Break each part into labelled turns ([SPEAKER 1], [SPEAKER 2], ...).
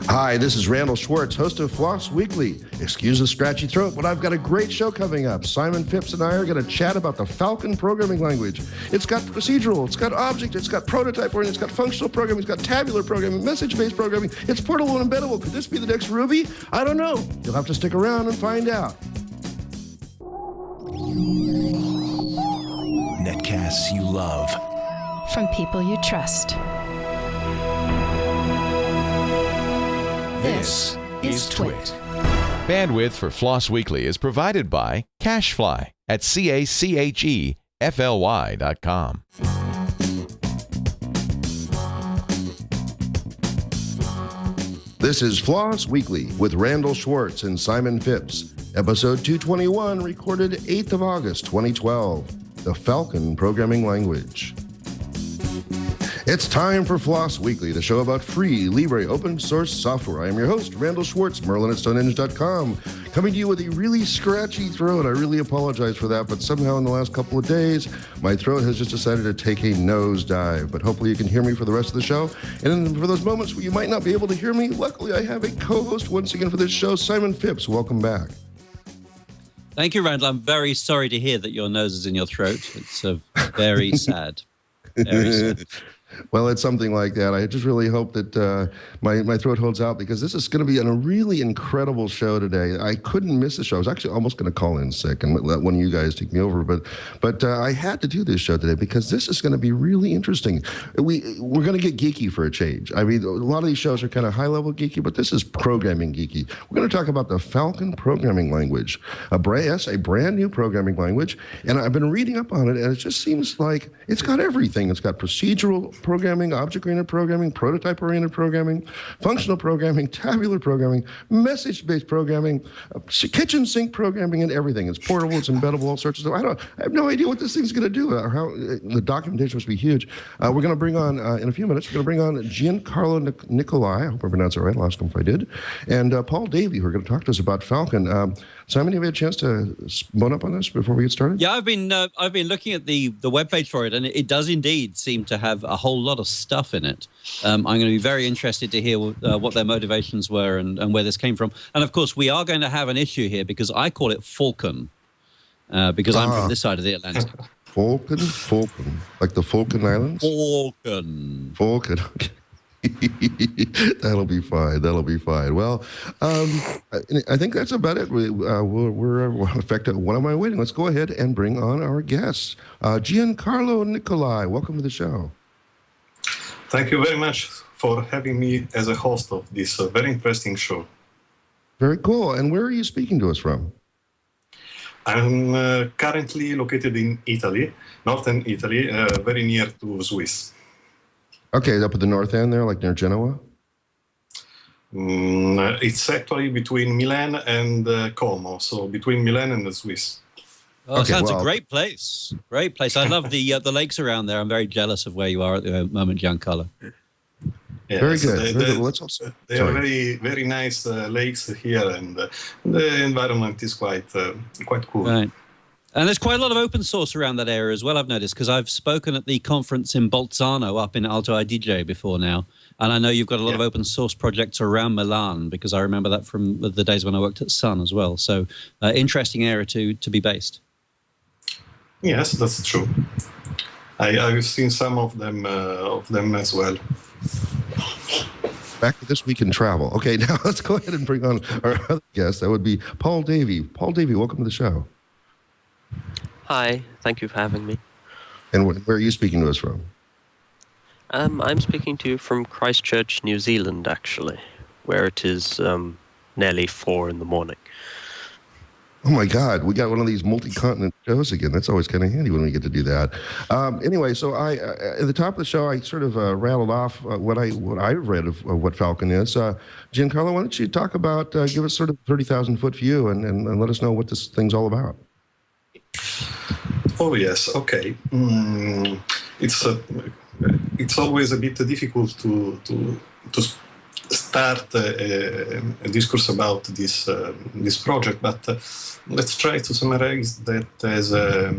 [SPEAKER 1] Hi, this is Randal Schwartz, host of FLOSS Weekly. Excuse the scratchy throat, but I've got a great show coming up. Simon Phipps and I are going to chat about the Falcon Programming Language. It's got procedural, it's got object, it's got prototype oriented, it's got functional programming, it's got tabular programming, message-based programming. It's portable and embeddable. Could this be the next Ruby? I don't know. You'll have to stick around and find out.
[SPEAKER 2] Netcasts you love.
[SPEAKER 3] From people you trust.
[SPEAKER 2] This is Twit.
[SPEAKER 4] Bandwidth for FLOSS Weekly is provided by Cachefly at CACHEFLY.com.
[SPEAKER 1] This is FLOSS Weekly with Randal Schwartz and Simon Phipps. Episode 221, recorded 8th of August, 2012. The Falcon Programming Language. It's time for FLOSS Weekly, the show about free, libre, open source software. I am your host, Randal Schwartz, Merlin at StoneEngine.com, coming to you with a really scratchy throat. I really apologize for that, but somehow in the last couple of days, my throat has just decided to take a nosedive. But hopefully you can hear me for the rest of the show. And for those moments where you might not be able to hear me, luckily I have a co-host once again for this show, Simon Phipps. Welcome back.
[SPEAKER 5] Thank you, Randal. I'm very sorry to hear that your nose is in your throat. It's very sad. Very sad.
[SPEAKER 1] Well, it's something like that. I just really hope that my throat holds out, because this is going to be a really incredible show today. I couldn't miss the show. I was actually almost going to call in sick and let one of you guys take me over, but I had to do this show today because this is going to be really interesting. We're going to get geeky for a change. I mean, a lot of these shows are kind of high-level geeky, but this is programming geeky. We're going to talk about the Falcon Programming Language, a brand new programming language, and I've been reading up on it, and it just seems like it's got everything. It's got procedural programming, object-oriented programming, prototype-oriented programming, functional programming, tabular programming, message-based programming, kitchen sink programming, and everything. It's portable, it's embeddable, all sorts of stuff. I have no idea what this thing's going to do, or how the documentation must be huge. We're going to bring on, in a few minutes, we're going to bring on Giancarlo Niccolai, I hope I pronounced it right, I'll ask him if I did, and Paul Davey, who are going to talk to us about Falcon. Simon, have you had a chance to bone up on this before we get started?
[SPEAKER 5] Yeah, I've been looking at the webpage for it, and it does indeed seem to have a whole lot of stuff in it. I'm going to be very interested to hear what their motivations were and where this came from. And of course, we are going to have an issue here because I call it Falcon because I'm from this side of the Atlantic.
[SPEAKER 1] Falcon, like the Falcon Islands. Falcon. Okay. That'll be fine. Well, I think that's about it. We're in fact one of my waiting. Let's go ahead and bring on our guests. Giancarlo Niccolai, welcome to the show.
[SPEAKER 6] Thank you very much for having me as a host of this very interesting show.
[SPEAKER 1] Very cool. And where are you speaking to us from?
[SPEAKER 6] I'm currently located in Italy, northern Italy, very near to Swiss.
[SPEAKER 1] Okay, up at the north end there, like near Genoa?
[SPEAKER 6] It's actually between Milan and Como, so between Milan and the Swiss.
[SPEAKER 5] Oh, okay, sounds a great place. Great place. I love the lakes around there. I'm very jealous of where you are at the moment, Giancarlo.
[SPEAKER 6] Yeah,
[SPEAKER 1] very
[SPEAKER 6] so
[SPEAKER 1] good.
[SPEAKER 6] They are very, very nice lakes here, and the environment is quite cool.
[SPEAKER 5] Right. And there's quite a lot of open source around that area as well, I've noticed, because I've spoken at the conference in Bolzano up in Alto Adige before now. And I know you've got a lot of open source projects around Milan, because I remember that from the days when I worked at Sun as well. So interesting area to be based.
[SPEAKER 6] Yes, that's true. I've seen some of them as well.
[SPEAKER 1] Back to This Week in Travel. Okay, now let's go ahead and bring on our other guest. That would be Paul Davey. Paul Davey, welcome to the show.
[SPEAKER 7] Hi, thank you for having me.
[SPEAKER 1] And where are you speaking to us from?
[SPEAKER 7] I'm speaking to you from Christchurch, New Zealand, actually, where it is nearly 4 in the morning.
[SPEAKER 1] Oh my God, we got one of these multi-continent shows again. That's always kind of handy when we get to do that. Anyway, so at the top of the show, I sort of rattled off what I've read of what Falcon is. Giancarlo, why don't you talk about, give us sort of 30,000-foot view and let us know what this thing's all about.
[SPEAKER 6] Oh yes, okay. It's always a bit difficult to start a discourse about this project, but let's try to summarize that as a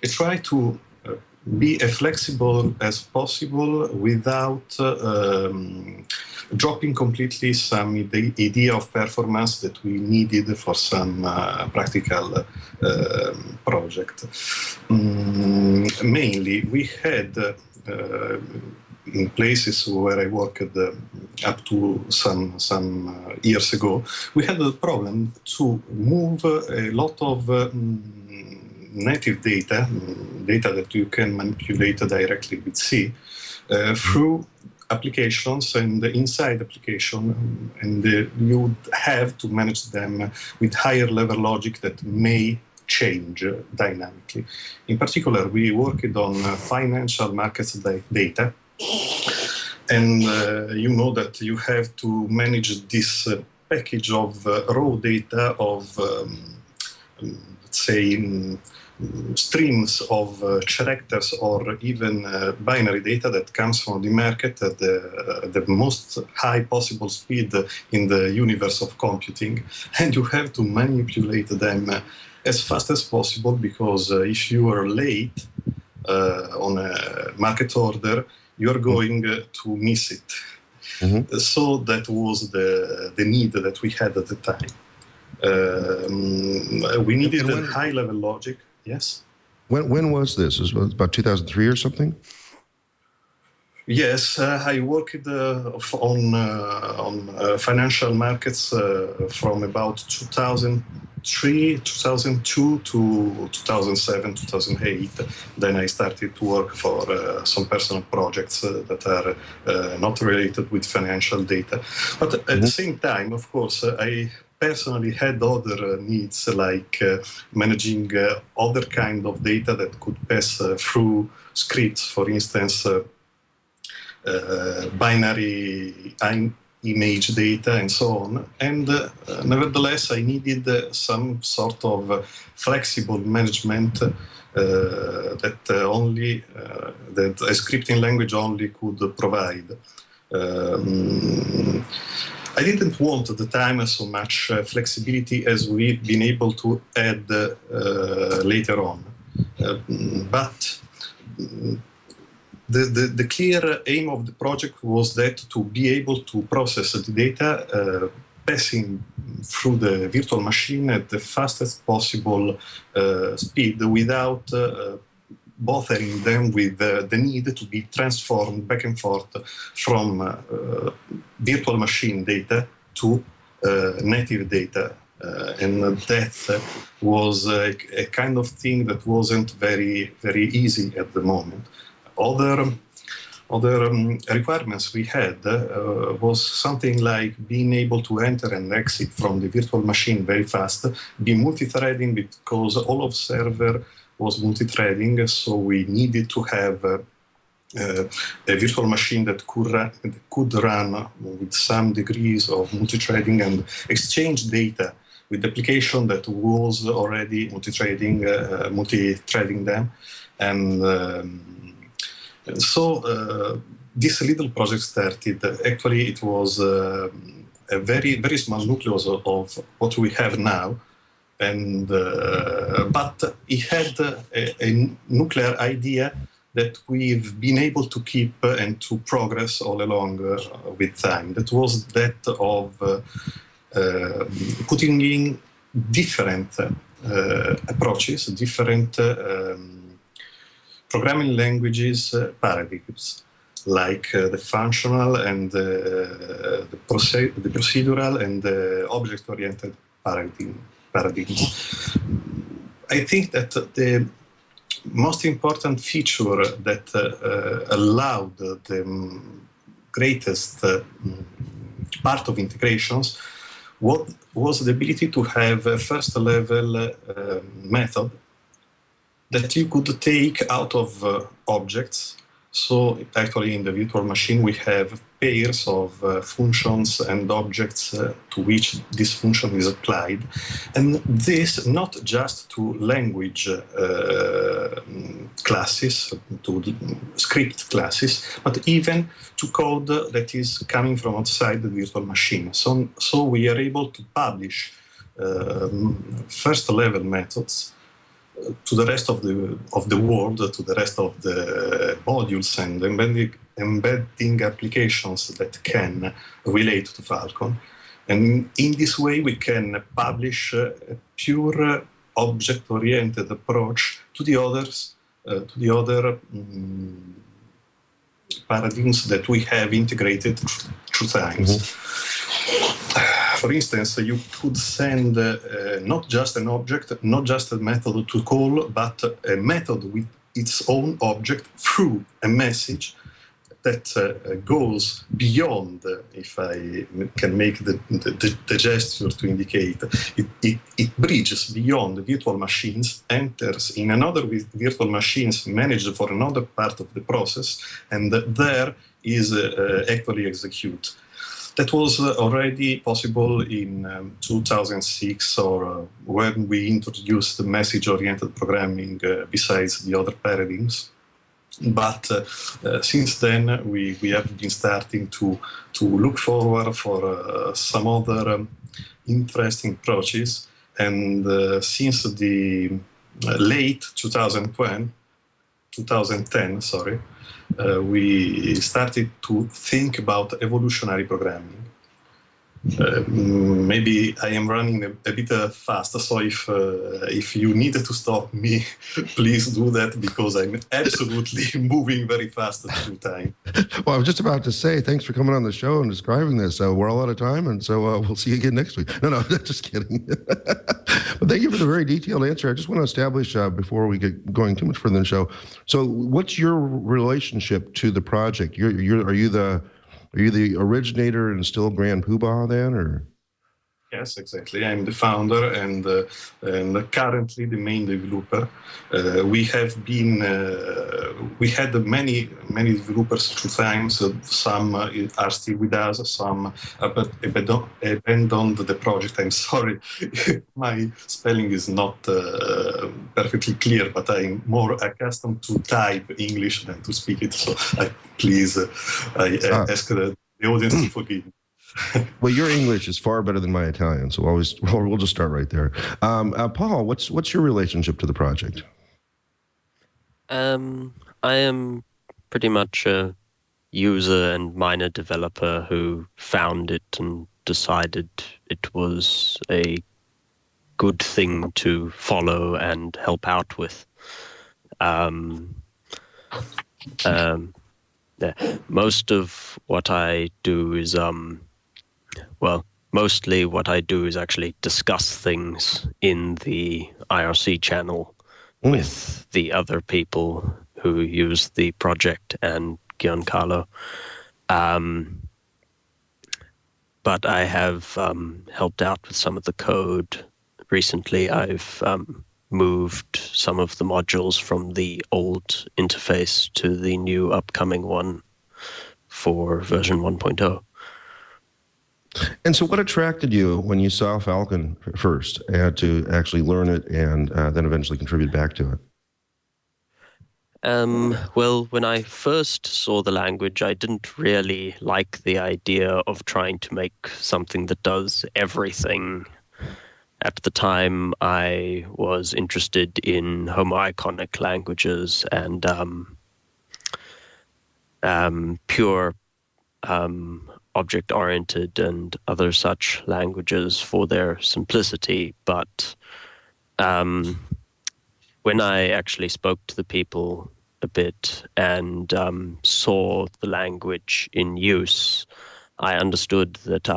[SPEAKER 6] try to be as flexible as possible without dropping completely some the idea of performance that we needed for some practical project. Mainly, we had in places where I worked up to some years ago, we had a problem to move a lot of native data that you can manipulate directly with C through applications and inside application, and you would have to manage them with higher level logic that may change dynamically. In particular, we worked on financial markets data, and you know that you have to manage this package of raw data of, let's say, streams of characters or even binary data that comes from the market at the most high possible speed in the universe of computing. And you have to manipulate them as fast as possible, because if you are late on a market order, you're going to miss it. Mm-hmm. So that was the need that we had at the time. We needed a high-level logic. Yes.
[SPEAKER 1] When was this? It was about 2003 or something?
[SPEAKER 6] Yes, I worked on financial markets from about 2003, 2002 to 2007, 2008. Then I started to work for some personal projects that are not related with financial data. But at the same time, of course, I personally had other needs, like managing other kind of data that could pass through scripts, for instance, binary image data and so on. And nevertheless, I needed some sort of flexible management that a scripting language only could provide. I didn't want at the time so much flexibility as we've been able to add later on. But the clear aim of the project was that to be able to process the data passing through the virtual machine at the fastest possible speed without bothering them with the need to be transformed back and forth from virtual machine data to native data. And that was a kind of thing that wasn't very, very easy at the moment. Other requirements we had was something like being able to enter and exit from the virtual machine very fast, be multi-threading, because all of server was multi-threading, so we needed to have a virtual machine that could run with some degrees of multi-threading and exchange data with the application that was already multi-threading them. And so this little project started. Actually, it was a very, very small nucleus of what we have now. And but it had a nuclear idea that we've been able to keep and to progress all along with time. That was that of putting in different approaches, different programming languages paradigms, like the functional and the procedural and the object-oriented paradigms. I think that the most important feature that allowed the greatest part of integrations was the ability to have a first-level method that you could take out of objects. So actually in the virtual machine we have pairs of functions and objects to which this function is applied. And this not just to language classes, to script classes, but even to code that is coming from outside the virtual machine. So we are able to publish first-level methods to the rest of the world, to the rest of the modules and embedding applications that can relate to Falcon. And in this way, we can publish a pure object-oriented approach to the other paradigms that we have integrated through times. Mm-hmm. For instance, you could send not just an object, not just a method to call, but a method with its own object through a message that goes beyond, if I can make the gesture to indicate, it bridges beyond virtual machines, enters in another virtual machines managed for another part of the process, and there is actually execute. That was already possible in 2006, or when we introduced the message-oriented programming besides the other paradigms. But since then, we have been starting to look forward for some other interesting approaches. And since the late 2010, we started to think about evolutionary programming. Maybe I am running a bit fast, so if you need to stop me, please do that, because I'm absolutely moving very fast through time.
[SPEAKER 1] Well, I was just about to say, thanks for coming on the show and describing this. We're all out of time, and so we'll see you again next week. No, just kidding. But thank you for the very detailed answer. I just want to establish, before we get going too much further in the show, so what's your relationship to the project? Are you the originator and still Grand Poobah then, or?
[SPEAKER 6] Yes, exactly. I'm the founder and currently the main developer. We had many developers through times. Some are still with us. Some abandoned the project. I'm sorry, my spelling is not perfectly clear, but I'm more accustomed to type English than to speak it. So I ask the audience to forgive me.
[SPEAKER 1] Well, your English is far better than my Italian, so we'll just start right there. Paul, what's your relationship to the project?
[SPEAKER 7] I am pretty much a user and minor developer who found it and decided it was a good thing to follow and help out with. Most of what I do is mostly what I do is actually discuss things in the IRC channel with the other people who use the project and Giancarlo. But I have helped out with some of the code. Recently, I've moved some of the modules from the old interface to the new upcoming one for version 1.0.
[SPEAKER 1] And so what attracted you when you saw Falcon first to actually learn it and then eventually contribute back to it?
[SPEAKER 7] Well, when I first saw the language, I didn't really like the idea of trying to make something that does everything. At the time, I was interested in homoiconic languages and pure object-oriented and other such languages for their simplicity. But when I actually spoke to the people a bit and saw the language in use, I understood that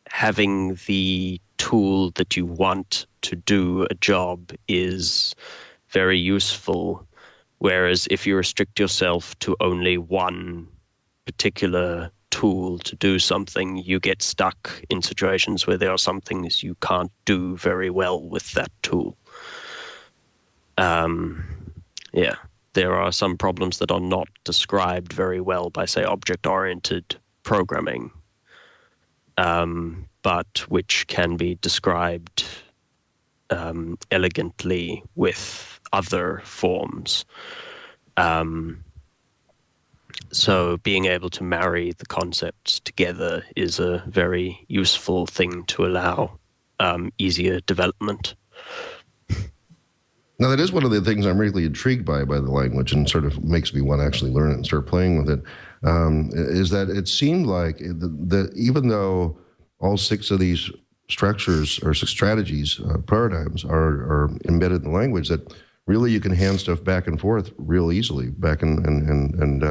[SPEAKER 7] having the tool that you want to do a job is very useful, whereas if you restrict yourself to only one particular tool to do something, you get stuck in situations where there are some things you can't do very well with that tool. There are some problems that are not described very well by, say, object-oriented programming, but which can be described elegantly with other forms. So being able to marry the concepts together is a very useful thing to allow easier development.
[SPEAKER 1] Now, that is one of the things I'm really intrigued by the language, and sort of makes me want to actually learn it and start playing with it, is that it seemed like that even though all 6 of these structures or 6 strategies, paradigms are embedded in the language, that really you can hand stuff back and forth real easily, and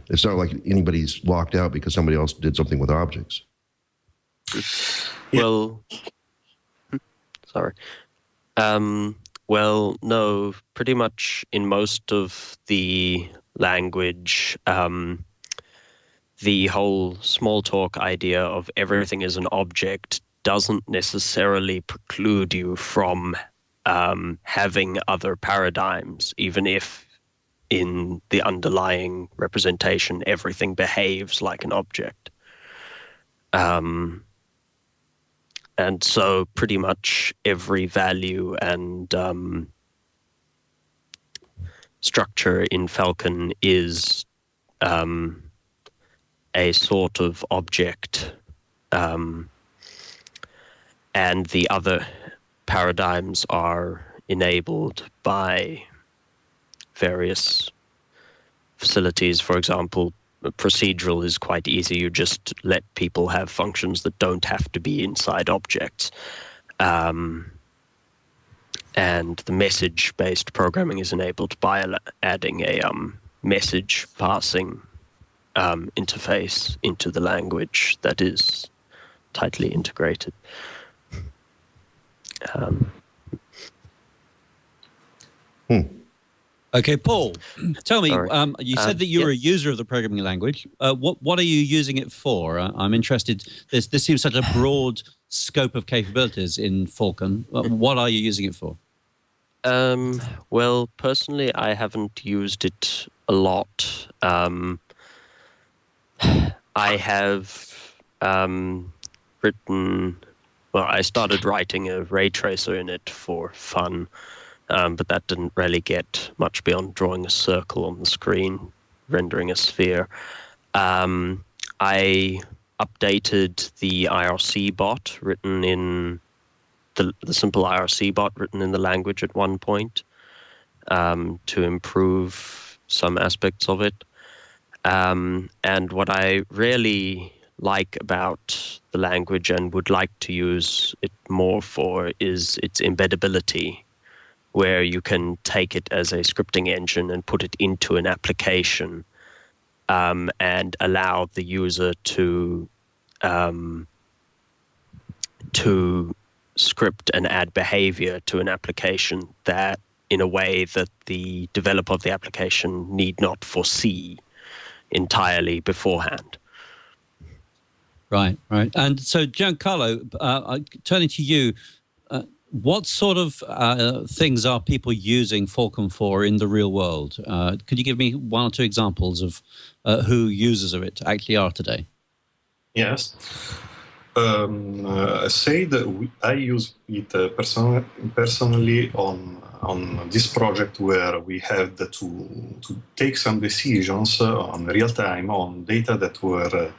[SPEAKER 1] it's not like anybody's locked out because somebody else did something with objects.
[SPEAKER 7] Well, sorry. Well, no, pretty much in most of the language, the whole small talk idea of everything as an object doesn't necessarily preclude you from having other paradigms, even if in the underlying representation everything behaves like an object. And so pretty much every value and structure in Falcon is a sort of object, and the other paradigms are enabled by various facilities. For example, procedural is quite easy. You just let people have functions that don't have to be inside objects. And the message-based programming is enabled by adding a message passing interface into the language that is tightly integrated.
[SPEAKER 5] Okay, Paul, tell me, you said that you were a
[SPEAKER 7] yeah.
[SPEAKER 5] user of the programming language. What are you using it for? I'm interested. This seems such a broad scope of capabilities in Falcon. What are you using it for?
[SPEAKER 7] Well, personally, I haven't used it a lot. I have written... Well, I started writing a ray tracer in it for fun. But that didn't really get much beyond drawing a circle on the screen, rendering a sphere. I updated the IRC bot written in the simple IRC bot written in the language at one point to improve some aspects of it. And what I really like about the language and would like to use it more for is its embeddability, where you can take it as a scripting engine and put it into an application and allow the user to script and add behavior to an application that in a way that the developer of the application need not foresee entirely beforehand.
[SPEAKER 5] Right. And so, Giancarlo, turning to you, what sort of things are people using Falcon for in the real world? Could you give me 1 or 2 examples of who users of it actually are today?
[SPEAKER 6] Yes. Say that I use it personally on this project where we had to take some decisions on real time on data that were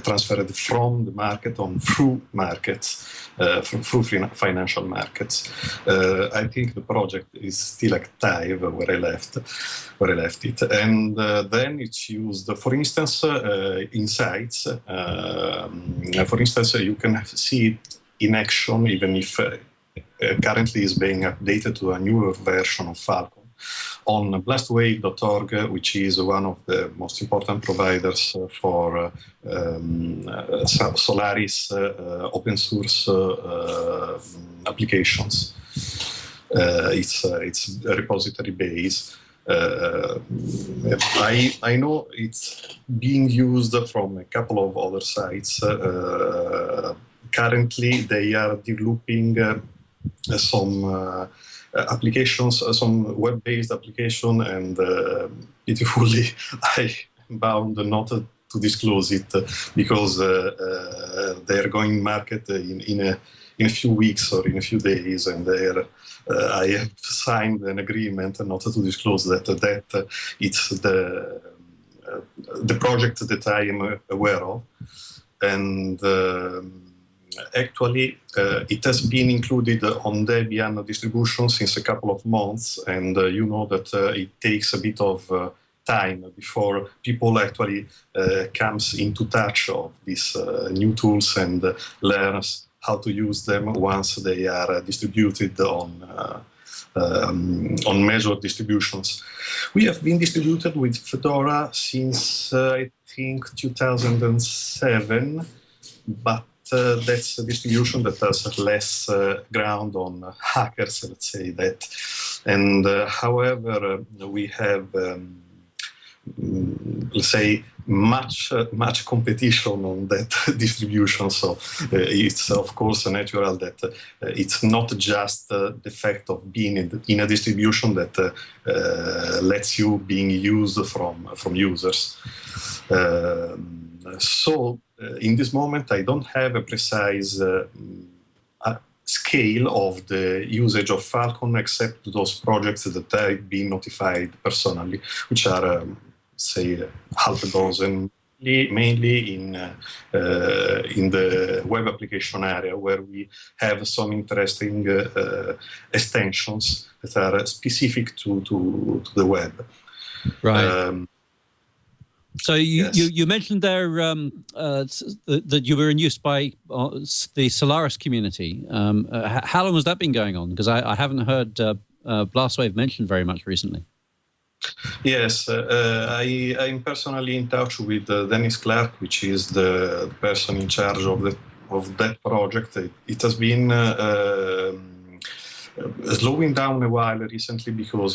[SPEAKER 6] transferred from the market through markets, through financial markets. I think the project is still active where I left it, and then it's used, for instance, insights. For instance, you can see it in action, even if currently is being updated to a newer version of Falcon on blastwave.org, which is one of the most important providers for Solaris open source applications. It's a repository base. I know it's being used from a couple of other sites. Currently, they are developing some applications, some web-based application, and beautifully, I am bound not to disclose it because they are going market in a few weeks or in a few days, and I have signed an agreement not to disclose that it's the project that I am aware of, and actually, it has been included on Debian distribution since a couple of months, and you know that it takes a bit of time before people actually comes into touch of these new tools and learns how to use them once they are distributed on major distributions. We have been distributed with Fedora since I think 2007, but that's a distribution that has less ground on hackers, let's say that. And however, we have, let's say, much competition on that distribution. So it's of course natural that it's not just the fact of being in a distribution that lets you being used from users. So in this moment, I don't have a precise scale of the usage of Falcon, except those projects that I've been notified personally, which are, say, half a dozen, mainly in the web application area, where we have some interesting extensions that are specific to the web.
[SPEAKER 5] Right. So you mentioned there that you were in use by the Solaris community. How long has that been going on? Because I haven't heard Blastwave mentioned very much recently.
[SPEAKER 6] Yes, I'm personally in touch with Dennis Clark, which is the person in charge of that project. It has been slowing down a while recently because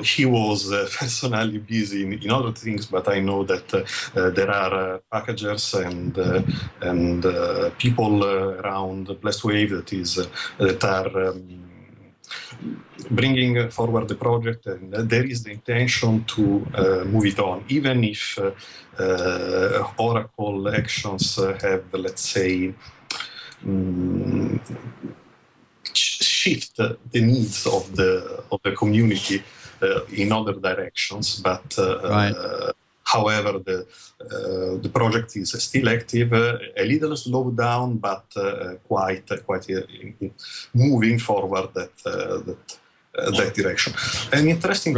[SPEAKER 6] he was personally busy in other things, but I know that there are packagers and people around Blastwave that are bringing forward the project, and there is the intention to move it on, even if Oracle actions have, let's say, shift the needs of the community in other directions, but
[SPEAKER 5] right.
[SPEAKER 6] However, the project is still active, a little slowed down, but quite moving forward that direction. An interesting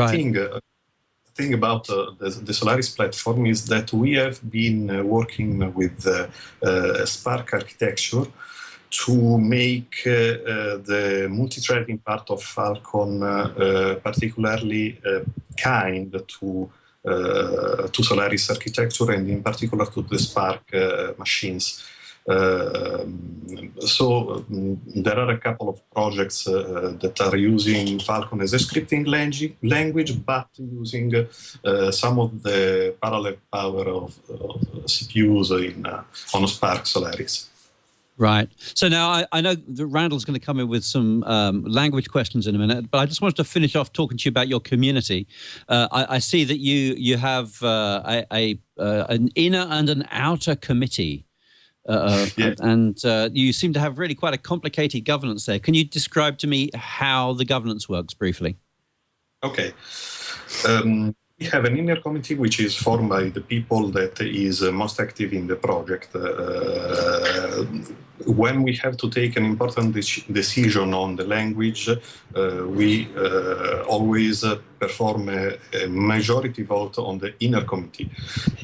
[SPEAKER 6] thing about the Solaris platform is that we have been working with Spark architecture to make the multi-threading part of Falcon particularly kind to Solaris architecture, and in particular to the Spark machines. So there are a couple of projects that are using Falcon as a scripting language, but using some of the parallel power of CPUs on Spark Solaris.
[SPEAKER 5] Right. So now I know that Randal's going to come in with some language questions in a minute, but I just wanted to finish off talking to you about your community. I see that you have an inner and an outer committee, and you seem to have really quite a complicated governance there. Can you describe to me how the governance works briefly?
[SPEAKER 6] Okay. We have an inner committee which is formed by the people that is most active in the project. When we have to take an important decision on the language, we always perform a majority vote on the inner committee.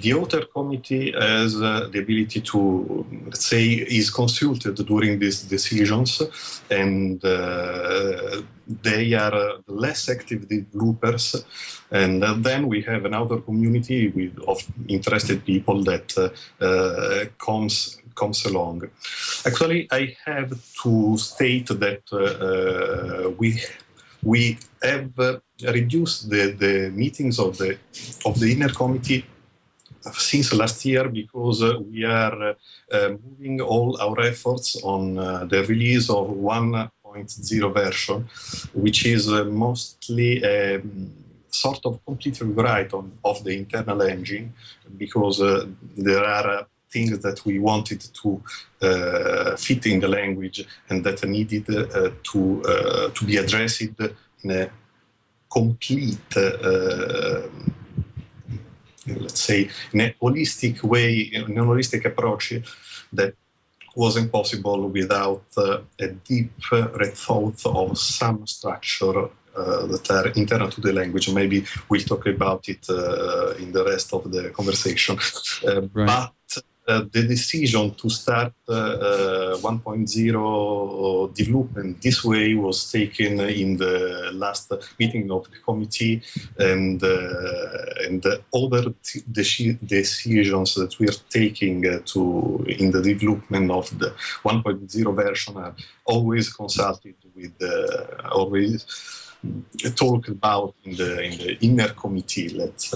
[SPEAKER 6] The outer committee has the ability to, let's say, is consulted during these decisions, and they are less active developers. And then we have an outer community of interested people that comes along. Actually, I have to state that we have reduced the meetings of the inner committee since last year, because we are moving all our efforts on the release of 1.0 version, which is mostly a sort of complete rewrite of the internal engine, because there are things that we wanted to fit in the language and that needed to be addressed in a complete, let's say, in a holistic way, in a holistic approach that wasn't possible without a deep rethought of some structure that are internal to the language. Maybe we'll talk about it in the rest of the conversation. But the decision to start 1.0 development this way was taken in the last meeting of the committee, and the other decisions that we are taking in the development of the 1.0 version are always consulted with, always talked about in the inner committee, let's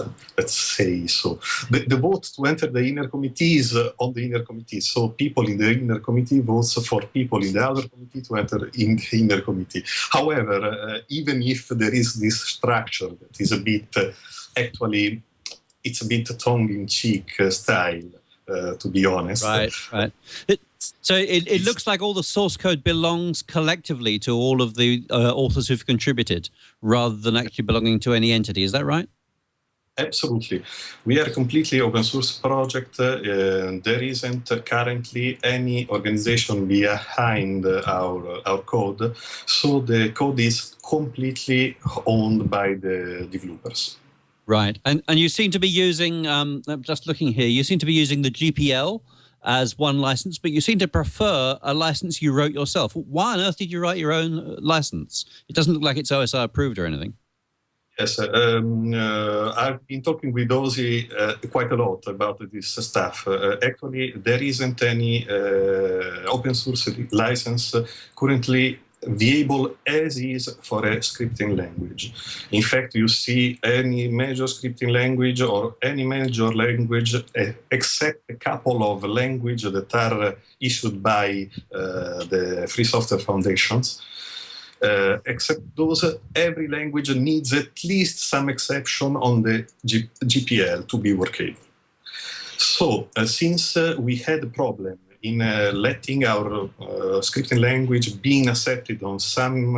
[SPEAKER 6] say. So the vote to enter the inner committee is on the inner committee. So people in the inner committee votes for people in the other committee to enter in the inner committee. However, even if there is this structure that is a bit, actually, it's a bit tongue-in-cheek style, to be honest.
[SPEAKER 5] Right. So it looks like all the source code belongs collectively to all of the authors who've contributed, rather than actually belonging to any entity. Is that right?
[SPEAKER 6] Absolutely. We are a completely open source project. There isn't currently any organization behind our code. So the code is completely owned by the developers.
[SPEAKER 5] Right. And you seem to be using, I'm just looking here, you seem to be using the GPL as one license, but you seem to prefer a license you wrote yourself. Why on earth did you write your own license? It doesn't look like it's OSI approved or anything.
[SPEAKER 6] Yes, I've been talking with Ozzy quite a lot about this stuff. Actually, there isn't any open source license currently viable as is for a scripting language. In fact, you see any major scripting language or any major language, except a couple of languages that are issued by the Free Software Foundations. Except those, every language needs at least some exception on the GPL to be workable. So, since we had a problem in letting our scripting language being accepted on some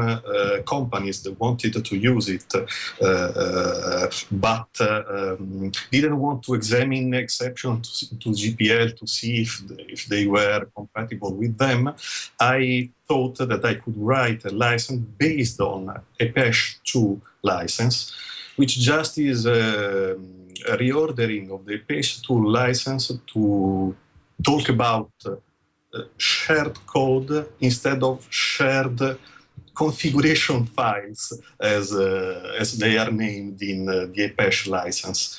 [SPEAKER 6] companies that wanted to use it, but didn't want to examine exceptions to GPL to see if they were compatible with them, I thought that I could write a license based on a PESH 2 license, which just is a reordering of the PESH 2 license to talk about shared code instead of shared configuration files as they are named in the PESH license.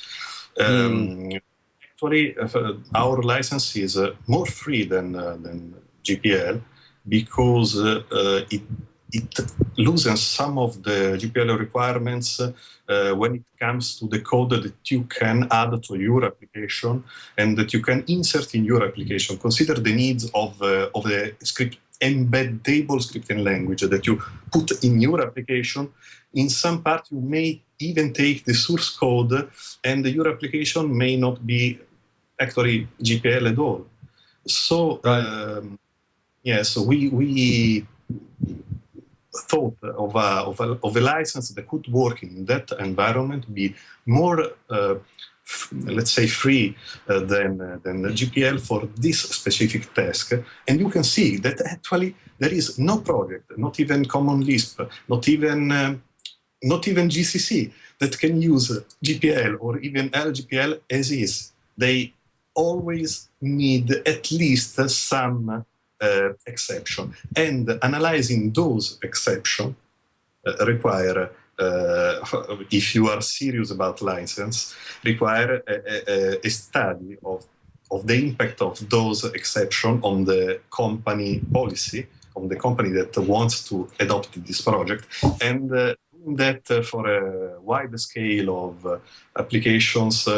[SPEAKER 6] Actually, our license is more free than GPL because it loosens some of the GPL requirements when it comes to the code that you can add to your application and that you can insert in your application. Consider the needs of the script embeddable scripting language that you put in your application. In some part, you may even take the source code, and your application may not be actually GPL at all. So, so we thought of a license that could work in that environment, be more, let's say, free than the GPL for this specific task. And you can see that actually there is no project, not even Common Lisp, not even GCC that can use GPL or even LGPL as is. They always need at least some exception, and analyzing those exceptions require, if you are serious about license, require a study of the impact of those exceptions on the company policy, on the company that wants to adopt this project, and doing that for a wide scale of applications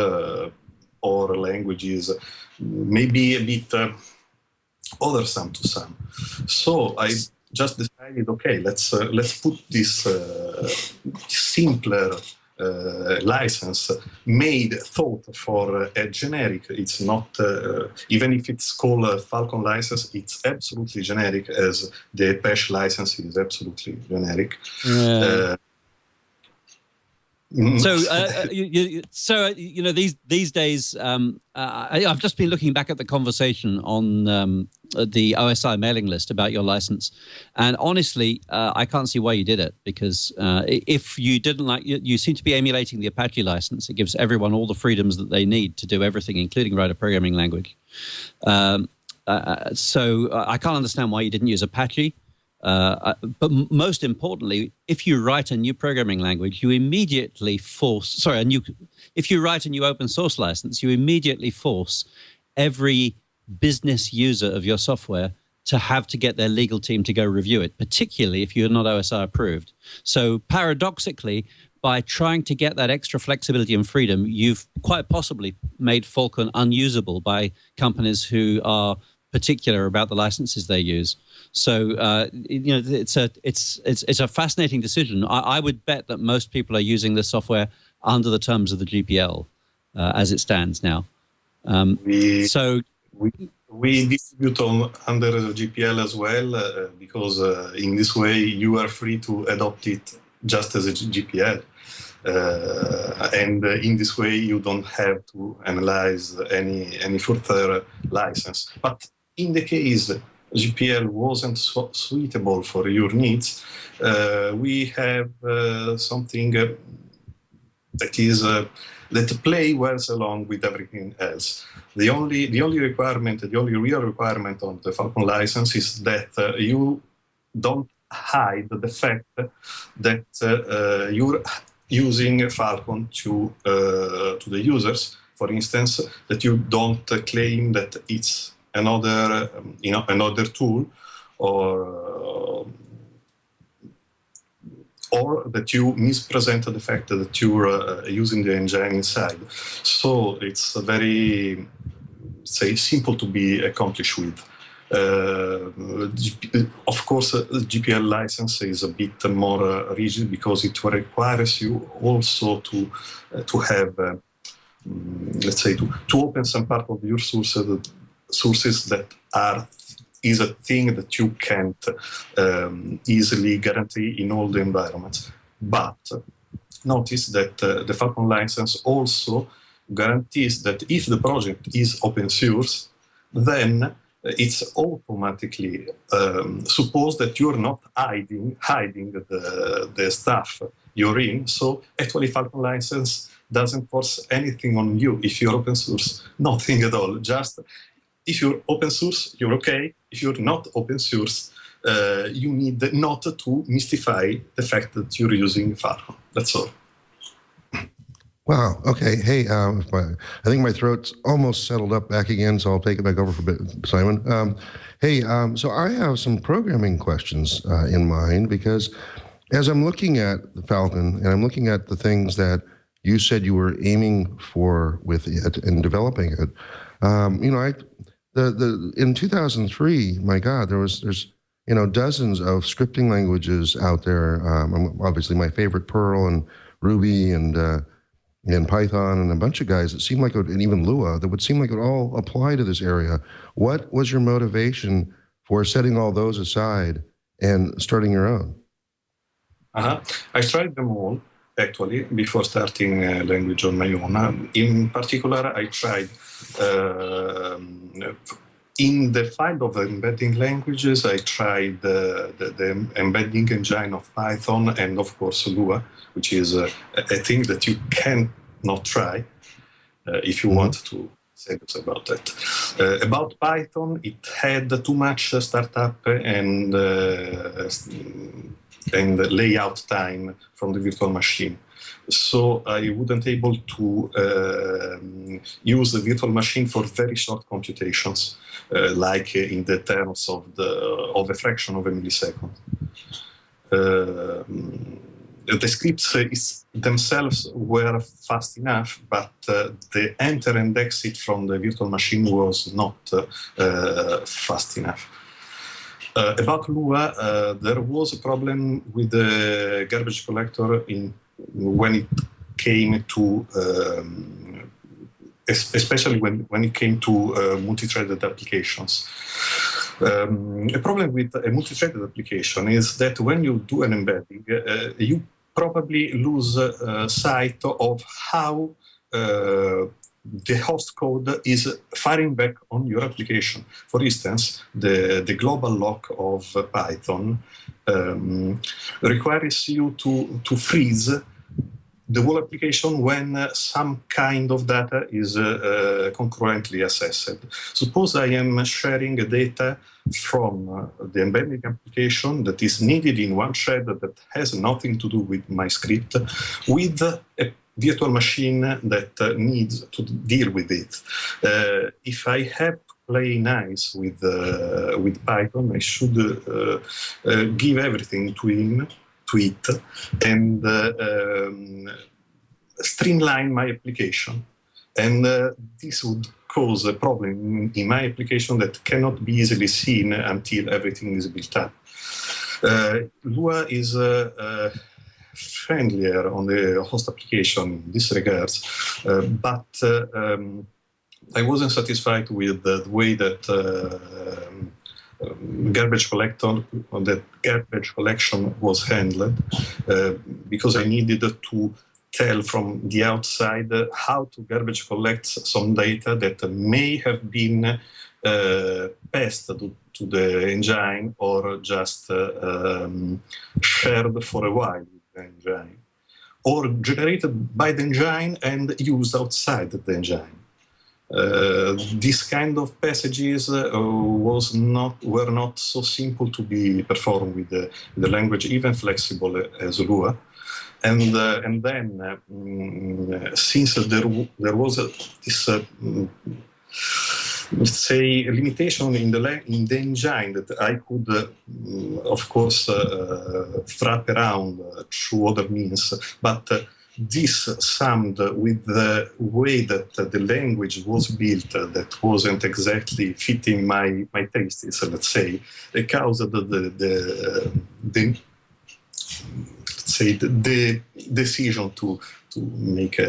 [SPEAKER 6] or languages, maybe a bit bothersome to some. So I just decided, okay, let's put this simpler license thought for a generic. It's not, even if it's called a Falcon license, it's absolutely generic, as the PESH license is absolutely generic.
[SPEAKER 5] So, these days, I've just been looking back at the conversation on the OSI mailing list about your license, and honestly, I can't see why you did it, because if you didn't like, you seem to be emulating the Apache license. It gives everyone all the freedoms that they need to do everything, including write a programming language. So I can't understand why you didn't use Apache. But most importantly, if you write a new programming language, you immediately force, if you write a new open source license, you immediately force every business user of your software to have to get their legal team to go review it, particularly if you're not OSI approved. So paradoxically, by trying to get that extra flexibility and freedom, you've quite possibly made Falcon unusable by companies who are particular about the licenses they use. So it's a fascinating decision. I would bet that most people are using this software under the terms of the GPL as it stands now.
[SPEAKER 6] We distribute under the GPL as well, because in this way you are free to adopt it just as a GPL. And in this way you don't have to analyze any further license. But in the case GPL wasn't suitable for your needs, we have something that play well along with everything else. The only requirement, the only real requirement on the Falcon license is that you don't hide the fact that you're using Falcon to the users. For instance, that you don't claim that it's another tool, or that you mispresent the fact that you're using the engine inside. So it's very, simple to be accomplished with. Of course, the GPL license is a bit more rigid because it requires you also to have, to open some part of your sources that is a thing that you can't easily guarantee in all the environments. But notice that the Falcon license also guarantees that if the project is open source, then it's automatically supposed that you're not hiding the stuff you're in. So actually Falcon license doesn't force anything on you if you're open source, nothing at all. Just if you're open source, you're okay. If you're not open source, you need not to mystify the fact that you're using Falcon. That's all.
[SPEAKER 1] Wow. Okay. Hey, I think my throat's almost settled up back again, so I'll take it back over for Simon. So I have some programming questions in mind, because as I'm looking at the Falcon and I'm looking at the things that you said you were aiming for with it and developing it, in 2003, my God, there's dozens of scripting languages out there. Obviously, my favorite, Perl and Ruby and Python, and a bunch of guys that seem like and even Lua, that would seem like it would all apply to this area. What was your motivation for setting all those aside and starting your own?
[SPEAKER 6] I tried them all, actually, before starting a language on my own. In particular, I tried in the field of embedding languages, I tried the embedding engine of Python and, of course, Lua, which is a thing that you cannot try if you want to say this about that. About Python, it had too much startup and layout time from the virtual machine. So I wasn't able to use the virtual machine for very short computations, like in the terms of a fraction of a millisecond. The scripts themselves were fast enough, but the enter and exit from the virtual machine was not fast enough. About Lua, there was a problem with the garbage collector when it came to, especially when it came to multi-threaded applications. A problem with a multi-threaded application is that when you do an embedding, you probably lose sight of how the host code is firing back on your application. For instance, the global lock of Python requires you to freeze the whole application when some kind of data is concurrently accessed. Suppose I am sharing data from the embedding application that is needed in one thread that has nothing to do with my script with a virtual machine that needs to deal with it. If I have to play nice with Python, I should give everything to it and streamline my application. And this would cause a problem in my application that cannot be easily seen until everything is built up. Lua is friendlier on the host application in this regards, but I wasn't satisfied with the way that garbage collection was handled, because I needed to tell from the outside how to garbage collect some data that may have been passed to the engine or just shared for a while with the engine, or generated by the engine and used outside the engine. This kind of passages were not so simple to be performed with the language, even flexible as Lua. And then, since there was this, let's say, limitation in the engine that I could, of course, wrap around through other means, but this summed with the way that the language was built that wasn't exactly fitting my tastes, let's say, it caused the decision to make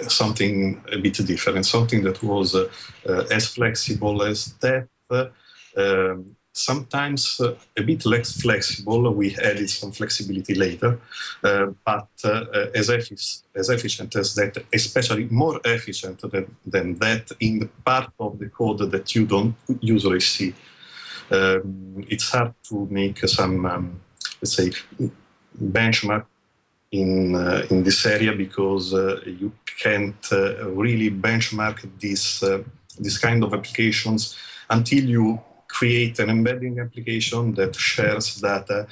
[SPEAKER 6] something a bit different, something that was as flexible as that. Sometimes a bit less flexible. We added some flexibility later, but as efficient as that, especially more efficient than that in the part of the code that you don't usually see. It's hard to make some, let's say, benchmark in this area because you can't really benchmark this kind of applications until you create an embedding application that shares data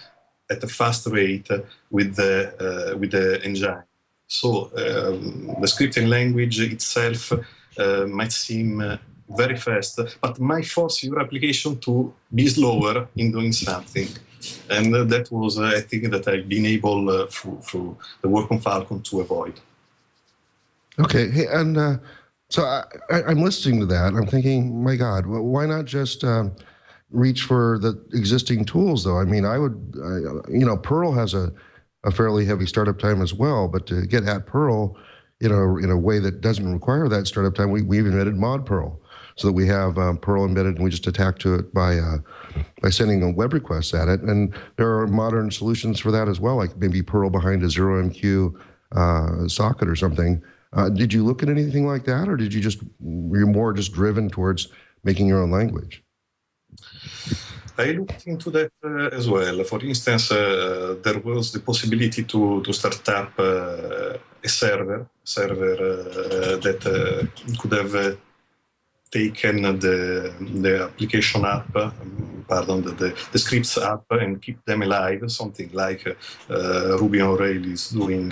[SPEAKER 6] at a fast rate with the engine. So the scripting language itself might seem very fast, but might force your application to be slower in doing something. And that was a thing that I've been able, through the work on Falcon, to avoid.
[SPEAKER 1] Okay, hey, and so I'm listening to that. I'm thinking, my God, why not just reach for the existing tools, though? I mean, I would, Perl has a fairly heavy startup time as well, but to get at Perl, in a way that doesn't require that startup time, we've embedded mod Perl, so that we have Perl embedded, and we just attack to it by sending a web request at it. And there are modern solutions for that as well, like maybe Perl behind a 0MQ socket or something. Did you look at anything like that, or were you more just driven towards making your own language?
[SPEAKER 6] I looked into that as well. For instance, there was the possibility to start up a server that could have taken the application app, the scripts app, and keep them alive, something like Ruby on Rails is doing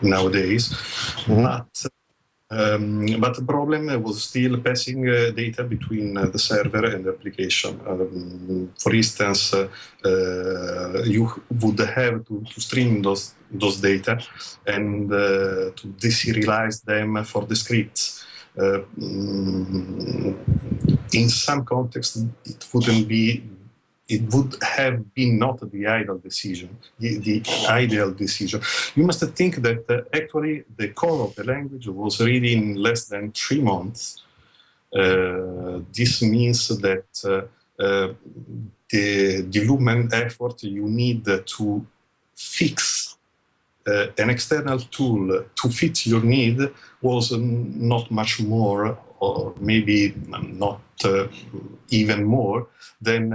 [SPEAKER 6] nowadays. Mm-hmm. But the problem was still passing data between the server and the application. For instance, you would have to stream those data and to deserialize them for the scripts. In some context, it would have been not the ideal decision. The ideal decision. You must think that actually the core of the language was ready in less than 3 months. This means that the development effort you need to fix an external tool to fit your need was not much more, or maybe not even more than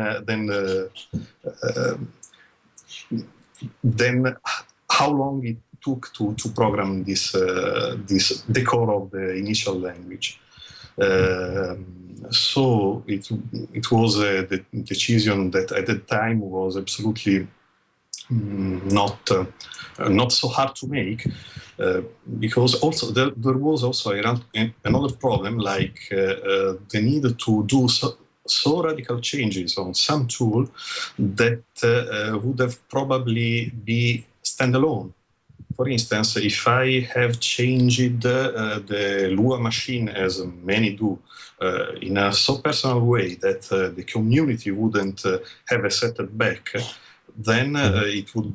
[SPEAKER 6] how long it took to program this the core of the initial language. So it was a decision that at the time was absolutely not so hard to make, because also there was also another problem, like the need to do so radical changes on some tool that would have probably be standalone. For instance, if I have changed the Lua machine, as many do, in a so personal way that the community wouldn't have a setback, then it would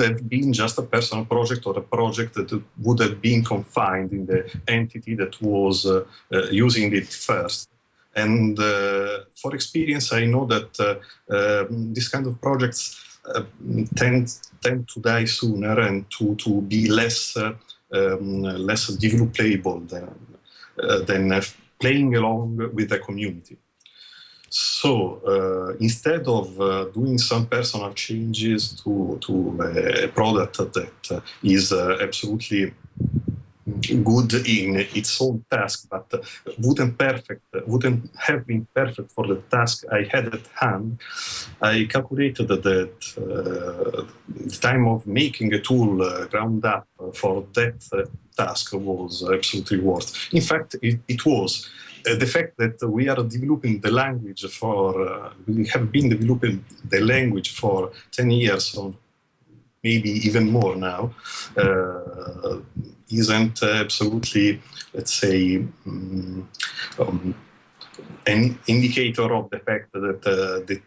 [SPEAKER 6] have been just a personal project, or a project that would have been confined in the entity that was using it first. And for experience, I know that this kind of projects tend to die sooner and to be less developable than playing along with the community. So instead of doing some personal changes to a product that is absolutely good in its own task, but wouldn't have been perfect for the task I had at hand, I calculated that the time of making a tool ground up for that task was absolutely worth. In fact, it was. The fact that we are developing the language we have been developing the language for 10 years, or maybe even more now, isn't absolutely, let's say, an indicator of the fact that the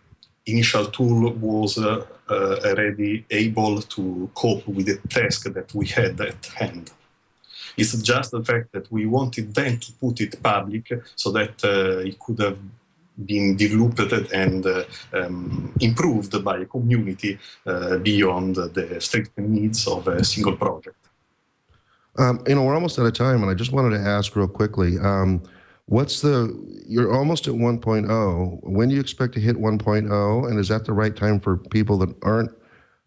[SPEAKER 6] initial tool was already able to cope with the task that we had at hand. It's just the fact that we wanted then to put it public so that it could have been developed and improved by a community beyond the strict needs of a single project.
[SPEAKER 1] We're almost out of time, and I just wanted to ask real quickly, you're almost at 1.0. When do you expect to hit 1.0? And is that the right time for people that aren't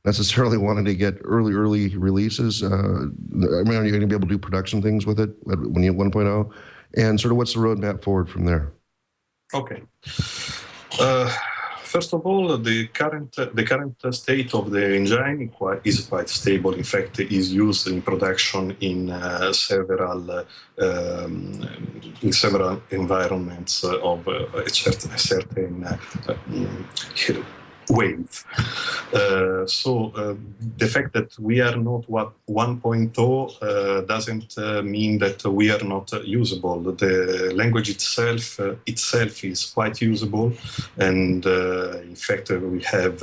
[SPEAKER 1] necessarily wanting to get early releases? Are you going to be able to do production things with it when you hit 1.0? And sort of what's the roadmap forward from there?
[SPEAKER 6] Okay. First of all, the current state of the engine is quite stable. In fact, it is used in production in several environments of a certain wave. So the fact that we are not 1.0 doesn't mean that we are not usable. The language itself is quite usable, and in fact we have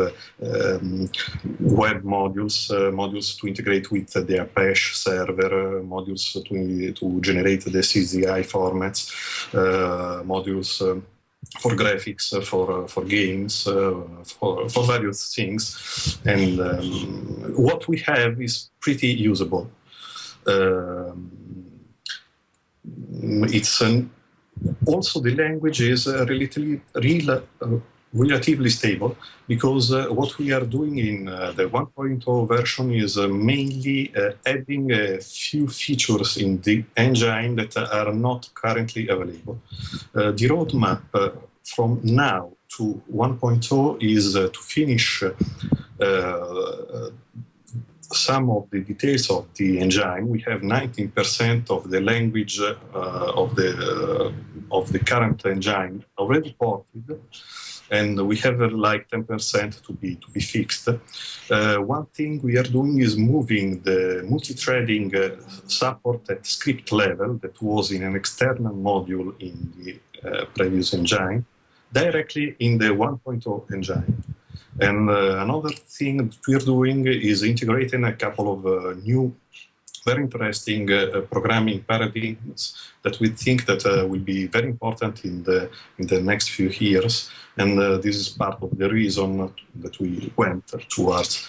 [SPEAKER 6] web modules to integrate with the Apache server, modules to generate the CZI formats, modules for graphics, for games, for various things, and what we have is pretty usable. Also the language is relatively stable, because what we are doing in the 1.0 version is mainly adding a few features in the engine that are not currently available. The roadmap from now to 1.0 is to finish some of the details of the engine. We have 19% of the language of the current engine already ported, and we have like 10% to be fixed. One thing we are doing is moving the multi-threading support at script level that was in an external module in the previous engine directly in the 1.0 engine. And another thing that we're doing is integrating a couple of new, very interesting programming paradigms that we think that will be very important in the next few years. And this is part of the reason that we went towards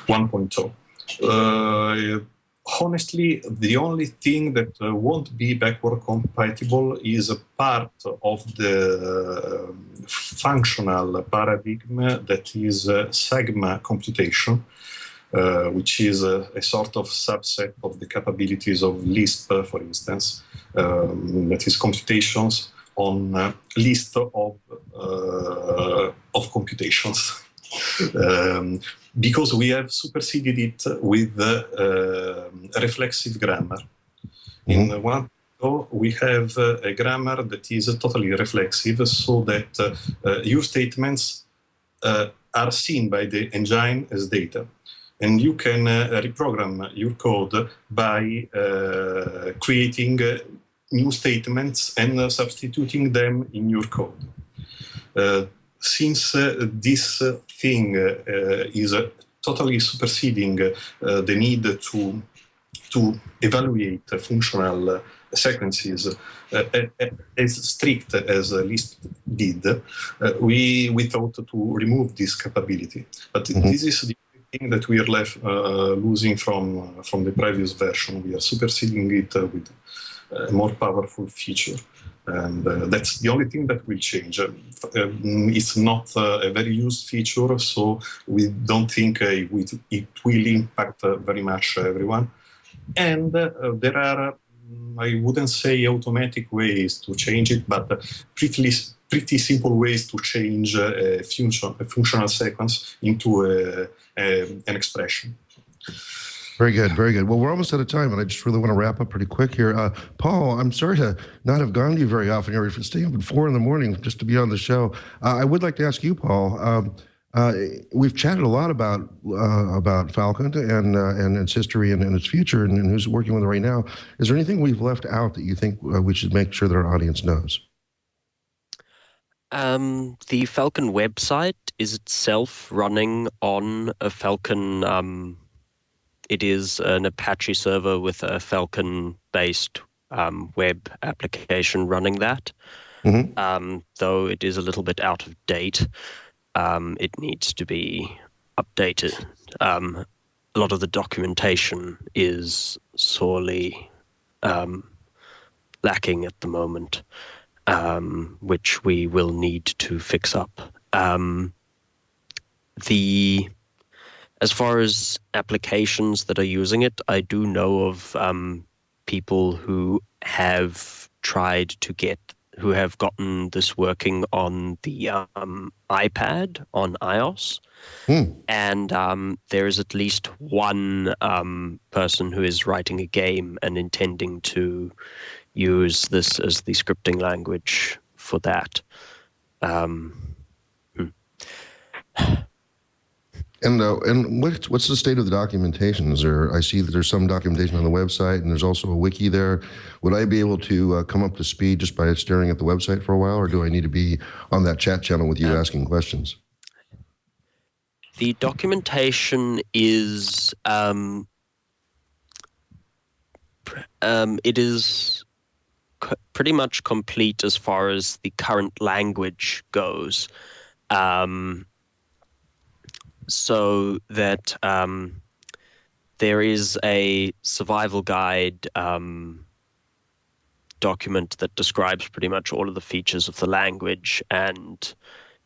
[SPEAKER 6] 1.0. Honestly, the only thing that won't be backward compatible is a part of the functional paradigm that is Sigma computation, which is a sort of subset of the capabilities of Lisp, for instance, that is computations on a list of computations. Because we have superseded it with reflexive grammar. In 1.0, we have a grammar that is totally reflexive, so that your statements are seen by the engine as data. And you can reprogram your code by creating new statements and substituting them in your code. Since this thing is totally superseding the need to evaluate functional sequences as strict as Lisp did, we thought to remove this capability. But this is the thing that we are left losing from the previous version. We are superseding it with a more powerful feature. And that's the only thing that will change. It's not a very used feature, so we don't think it will impact very much everyone. And there are, I wouldn't say automatic ways to change it, but pretty simple ways to change a functional sequence into an expression.
[SPEAKER 1] Very good, very good. Well, we're almost out of time, and I just really want to wrap up pretty quick here. Paul, I'm sorry to not have gone to you very often. You're staying up at 4 a.m. just to be on the show. I would like to ask you, Paul. We've chatted a lot about Falcon and its history and its future and who's working with it right now. Is there anything we've left out that you think we should make sure that our audience knows?
[SPEAKER 7] The Falcon website is itself running on a Falcon. It is an Apache server with a Falcon-based web application running that. Though it is a little bit out of date, it needs to be updated. A lot of the documentation is sorely lacking at the moment, which we will need to fix up. As far as applications that are using it, I do know of people who have who have gotten this working on the iPad on iOS. And there is at least one person who is writing a game and intending to use this as the scripting language for that.
[SPEAKER 1] And what's the state of the documentation? I see that there's some documentation on the website, and there's also a wiki there. Would I be able to come up to speed just by staring at the website for a while, or do I need to be on that chat channel with you asking questions?
[SPEAKER 7] The documentation is it is pretty much complete as far as the current language goes. So that there is a survival guide document that describes pretty much all of the features of the language, and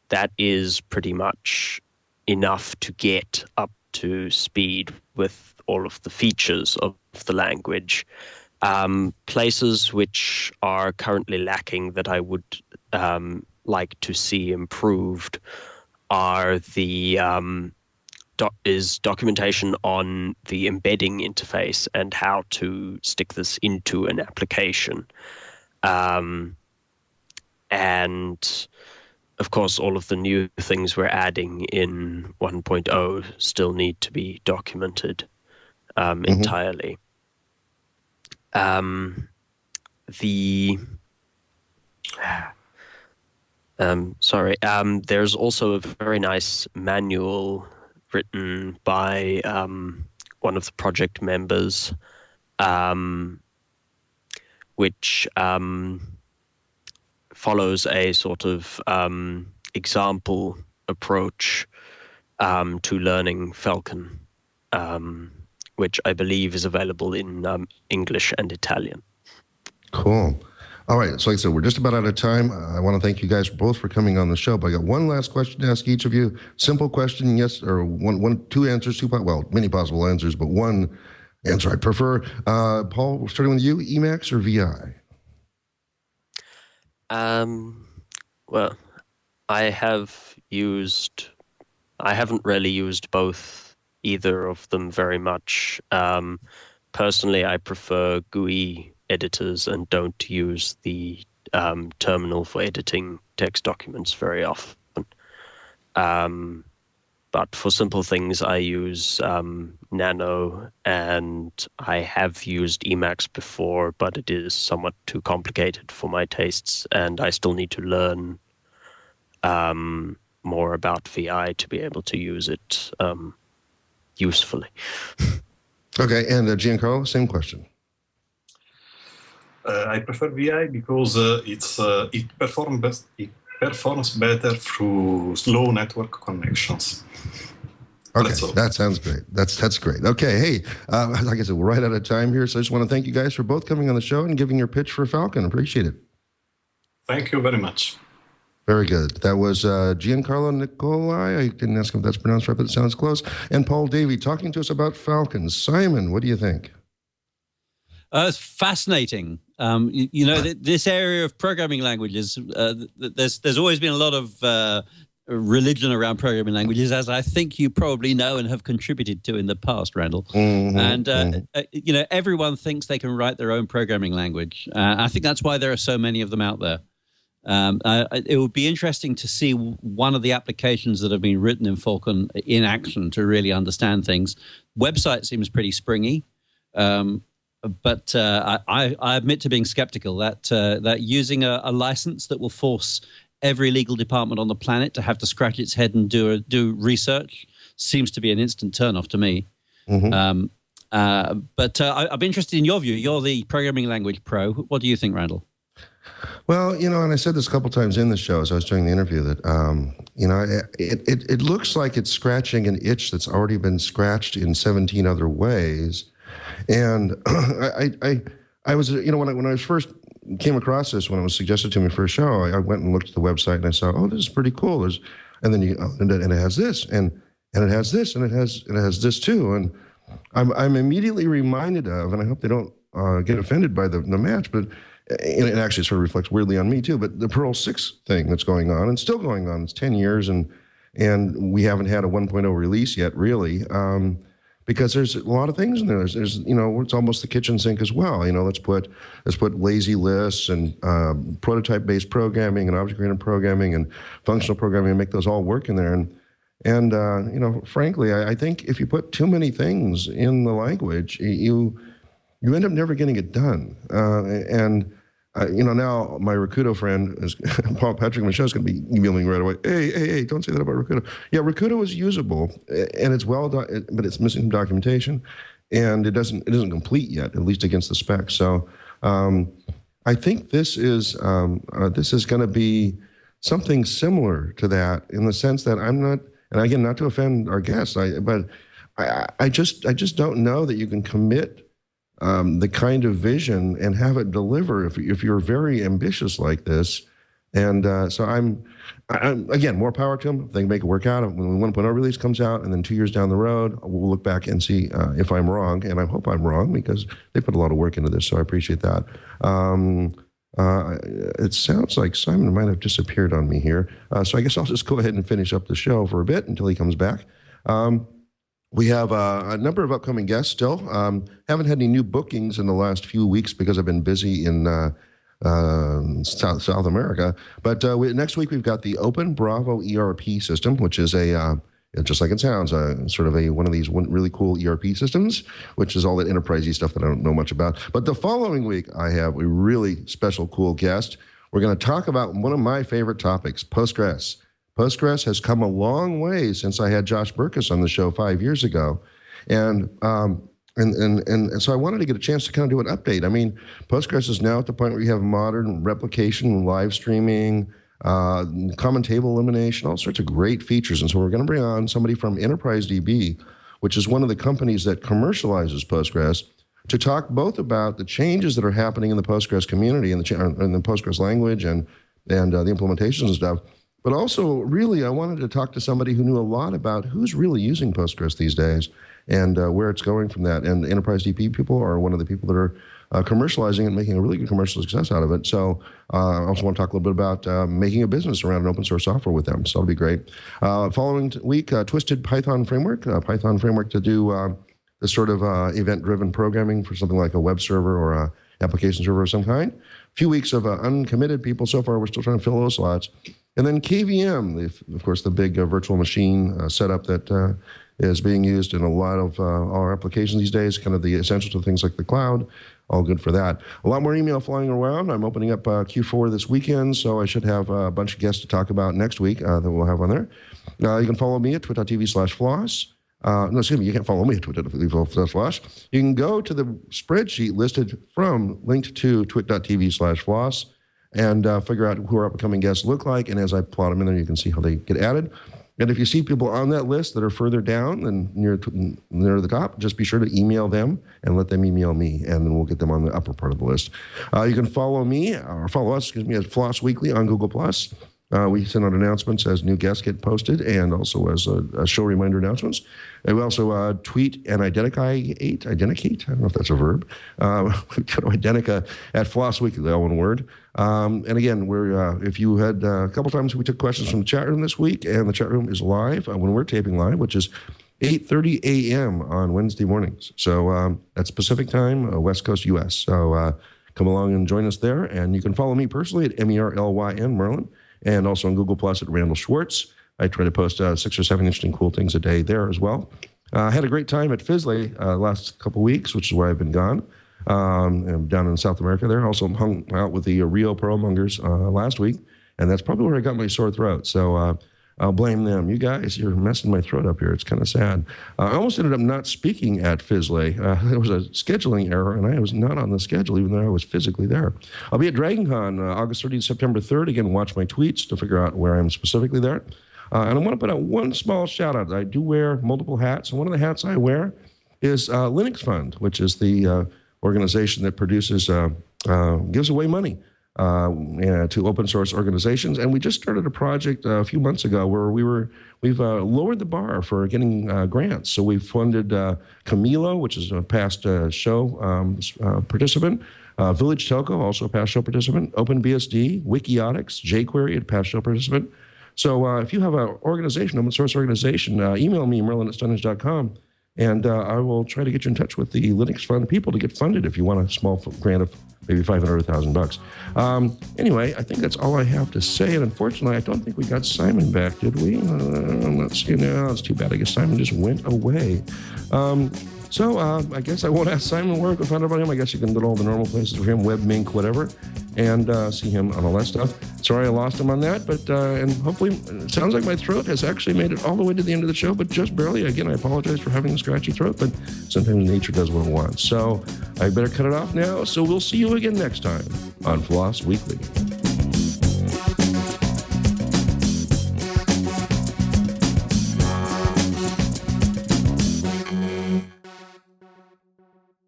[SPEAKER 7] that is pretty much enough to get up to speed with all of the features of the language. Places which are currently lacking that I would like to see improved are the is documentation on the embedding interface and how to stick this into an application. And of course, all of the new things we're adding in 1.0 still need to be documented entirely. There's also a very nice manual written by one of the project members, which follows a sort of example approach to learning Falcon. which I believe is available in English and Italian.
[SPEAKER 1] Cool. All right. So like I said, we're just about out of time. I want to thank you guys both for coming on the show. But I got one last question to ask each of you. Simple question, yes, or two answers, many possible answers, but one answer I'd prefer. Paul, starting with you, Emacs or VI?
[SPEAKER 7] Well, I haven't really used either of them very much. Personally, I prefer GUI editors and don't use the terminal for editing text documents very often. But for simple things, I use Nano, and I have used Emacs before, but it is somewhat too complicated for my tastes, and I still need to learn more about VI to be able to use it usefully.
[SPEAKER 1] Okay, and Giancarlo, same question.
[SPEAKER 6] I prefer VI because it performs better through slow network connections.
[SPEAKER 1] Okay, that sounds great. That's great. Okay, hey, like I said, we're right out of time here, so I just want to thank you guys for both coming on the show and giving your pitch for Falcon. Appreciate it.
[SPEAKER 6] Thank you very much.
[SPEAKER 1] Very good. That was Giancarlo Niccolai. I didn't ask if that's pronounced right, but it sounds close. And Paul Davey talking to us about Falcons. Simon, what do you think?
[SPEAKER 5] It's fascinating. This area of programming languages, there's always been a lot of religion around programming languages, as I think you probably know and have contributed to in the past, Randal. Everyone thinks they can write their own programming language. I think that's why there are so many of them out there. It would be interesting to see one of the applications that have been written in Falcon in action to really understand things. Website seems pretty springy. But I admit to being skeptical that using a license that will force every legal department on the planet to have to scratch its head and do research seems to be an instant turnoff to me. But I'm interested in your view. You're the programming language pro. What do you think, Randal?
[SPEAKER 1] Well, and I said this a couple times in the show as I was doing the interview that, it looks like it's scratching an itch that's already been scratched in 17 other ways. And I was, when I first came across this, when it was suggested to me for a show, I went and looked at the website and I saw, oh, this is pretty cool. And then and it has this, and it has this, and it has this too. And I'm immediately reminded of, and I hope they don't get offended by the match, but it actually sort of reflects weirdly on me too. But the Perl 6 thing that's going on and still going on, it's 10 years, and we haven't had a 1.0 release yet, really. Because there's a lot of things in there. There's it's almost the kitchen sink as well. Let's put lazy lists and prototype-based programming and object-oriented programming and functional programming and make those all work in there. And frankly, I think if you put too many things in the language, you end up never getting it done. Now my Rakudo friend, Paul Patrick Michaud, is going to be emailing right away. Hey, don't say that about Rakudo. Yeah, Rakudo is usable, and it's but it's missing some documentation, and it isn't complete yet, at least against the specs. So I think this is going to be something similar to that in the sense that I'm not, and again, not to offend our guests, but I just don't know that you can commit the kind of vision and have it deliver if you're very ambitious like this. And so I'm again, more power to them. If they can make it work out. When the 1.0 release comes out, and then 2 years down the road, we'll look back and see if I'm wrong. And I hope I'm wrong because they put a lot of work into this. So I appreciate that. It sounds like Simon might have disappeared on me here. So I guess I'll just go ahead and finish up the show for a bit until he comes back. We have a number of upcoming guests still. Haven't had any new bookings in the last few weeks because I've been busy in South America. But next week we've got the Open Bravo ERP system, which is just like it sounds, sort of one of these really cool ERP systems, which is all that enterprisey stuff that I don't know much about. But the following week I have a really special, cool guest. We're going to talk about one of my favorite topics, Postgres. Postgres has come a long way since I had Josh Burkus on the show 5 years ago. And so I wanted to get a chance to kind of do an update. I mean, Postgres is now at the point where you have modern replication, live streaming, common table elimination, all sorts of great features. And so we're going to bring on somebody from Enterprise DB, which is one of the companies that commercializes Postgres, to talk both about the changes that are happening in the Postgres community and in the Postgres language and the implementations and stuff. But also, really, I wanted to talk to somebody who knew a lot about who's really using Postgres these days and where it's going from that. And the enterprise DP people are one of the people that are commercializing and making a really good commercial success out of it. So I also want to talk a little bit about making a business around an open source software with them. So that'll be great. Following week, Twisted Python framework to do this sort of event-driven programming for something like a web server or a application server of some kind. A few weeks of uncommitted people. So far, we're still trying to fill those slots. And then KVM, of course, the big virtual machine setup that is being used in a lot of our applications these days, kind of the essential to things like the cloud. All good for that. A lot more email flying around. I'm opening up Q4 this weekend, so I should have a bunch of guests to talk about next week that we'll have on there. You can follow me at twit.tv/floss. No, excuse me, you can't follow me at twit.tv/floss. You can go to the spreadsheet linked to twit.tv/floss and figure out who our upcoming guests look like. And as I plot them in there, you can see how they get added. And if you see people on that list that are further down than near the top, just be sure to email them and let them email me, and then we'll get them on the upper part of the list. You can follow us at Floss Weekly on Google+. We send out announcements as new guests get posted and also as show reminder announcements. And we also tweet and identicate. I don't know if that's a verb. Go to Identica at Floss Weekly, all one word. And again, if you had a couple times we took questions from the chat room this week, and the chat room is live when we're taping live, which is 8:30 a.m. on Wednesday mornings. So that's Pacific time, West Coast U.S. So come along and join us there. And you can follow me personally at MERLYN, Merlin, and also on Google Plus at Randal Schwartz. I try to post 6 or 7 interesting, cool things a day there as well. I had a great time at Fizzly last couple weeks, which is where I've been gone. I'm down in South America there. Also hung out with the Rio Pearlmongers last week, and that's probably where I got my sore throat. So I'll blame them. You guys, you're messing my throat up here. It's kind of sad. I almost ended up not speaking at Fizzly. There was a scheduling error, and I was not on the schedule, even though I was physically there. I'll be at DragonCon August 30th, September 3rd. Again, watch my tweets to figure out where I'm specifically there. And I want to put out one small shout out. I do wear multiple hats, and one of the hats I wear is Linux Fund, which is the organization that produces, gives away money to open source organizations. And we just started a project a few months ago where we've lowered the bar for getting grants. So we've funded Camilo, which is a past show participant, Village Telco, also a past show participant, OpenBSD, Wikiotics, jQuery, a past show participant. So if you have an organization, open source organization, email me, merlin@stonehenge.com, and I will try to get you in touch with the Linux Fund people to get funded if you want a small grant of maybe $500 or $1,000. Anyway, I think that's all I have to say. And unfortunately, I don't think we got Simon back, did we? Let's see now. It's too bad. I guess Simon just went away. So I guess I won't ask Simon where to find out about him. I guess you can go to all the normal places for him, WebMink, whatever, and see him on all that stuff. Sorry I lost him on that, but and hopefully it sounds like my throat has actually made it all the way to the end of the show, but just barely. Again, I apologize for having a scratchy throat, but sometimes nature does what it wants. So I better cut it off now. So we'll see you again next time on Floss Weekly.